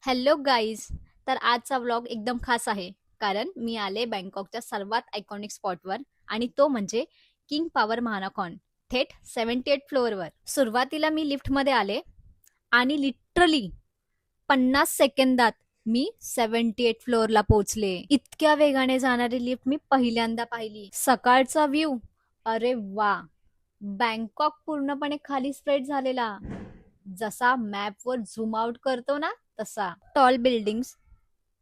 Hello guys. तर आजचा vlog एकदम खास आहे, कारण मी आले बँकॉकच्या सर्वात आयकॉनिक स्पॉटवर आणि तो म्हणजे किंग पॉवर महानाकॉन, थेट 78 फ्लोअरवर. सुरुवातीला मी लिफ्टमध्ये आले आणि लिटरली 50 सेकंदात मी 78 फ्लोअरला पोहोचले. इतक्या वेगाने जाणारी लिफ्ट मी पहिल्यांदा पाहिली. सकाळचा व्ह्यू, अरे वा. बँकॉक पूर्णपणे खाली स्प्रेड झालेला, जसा मॅपवर झूम आउट करतो ना तसा. टॉल बिल्डिंग्स,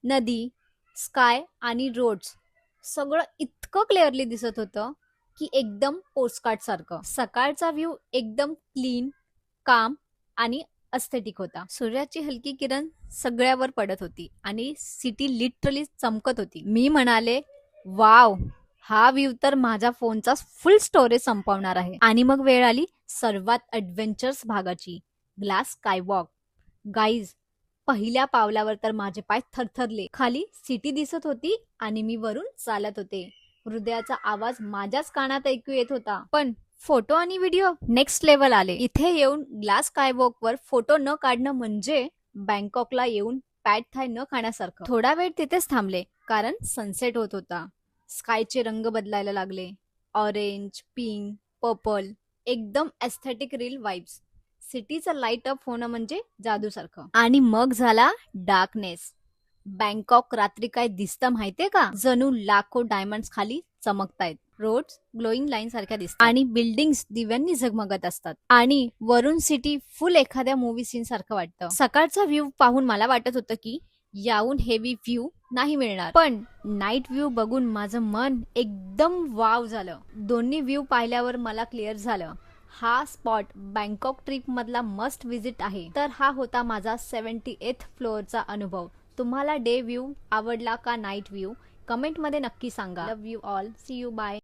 नदी, स्काय आणि रोड्स सगळं इतकं क्लिअरली दिसत होतं की एकदम पोस्टकार्ड सारखं. सकाळचा व्ह्यू एकदम क्लीन, काम आणि अस्थेटिक होता. सूर्याची हलकी किरण सगळ्यावर पडत होती आणि सिटी लिटरली चमकत होती. मी म्हणाले, वाव, हा व्ह्यू तर माझ्या फोनचा फुल स्टोरेज संपवणार आहे. आणि मग वेळ आली सर्वात ॲडव्हेंचर्स भागाची, ग्लास स्कायवॉक. गाईज, पहिल्या पावलावर तर माझे पाय थरथरले. खाली सिटी दिसत होती आणि मी वरून चालत होते. हृदयाचा आवाज माझ्याच कानात ऐकू येत होता. पण फोटो आणि व्हिडिओ नेक्स्ट लेवल आले. इथे येऊन ग्लास स्कायवॉक वर फोटो न काढणं म्हणजे बँकॉकला येऊन पॅड थाय न खाण्यासारखं. थोडा वेळ तिथेच थांबले, कारण सनसेट होत होता. स्कायचे रंग बदलायला लागले, ऑरेंज, पिंक, पर्पल, एकदम एस्थेटिक रील वाइब्स. सिटीचं लाईट अप होणं म्हणजे जादूसारखं. आणि मग झाला डार्कनेस. बँकॉक रात्री काय दिसतं माहितीये का? जणू लाखो डायमंड्स खाली चमकतायत. रोड्स ग्लोईंग लाईन सारख्या दिसतात आणि बिल्डिंग्स दिव्यांनी झगमगत असतात. आणि वरून सिटी फुल एखाद्या मूवी सीन सारखं वाटतं. सकाळचा व्ह्यू पाहून मला वाटत होतं की याहून हेवी व्ह्यू नाही मिळणार, पण नाईट व्ह्यू बघून माझं मन एकदम वाव झालं. दोन्ही व्ह्यू पाहिल्यावर मला क्लिअर झालं, हा स्पॉट बँकॉक ट्रिप मधला मस्ट विजिट आहे. तर हा होता माझा 78th फ्लोअरचा अनुभव. तुम्हाला डे व्ह्यू आवडला का नाईट व्ह्यू? कमेंट मध्ये नक्की सांगा. Love you all. See you. Bye.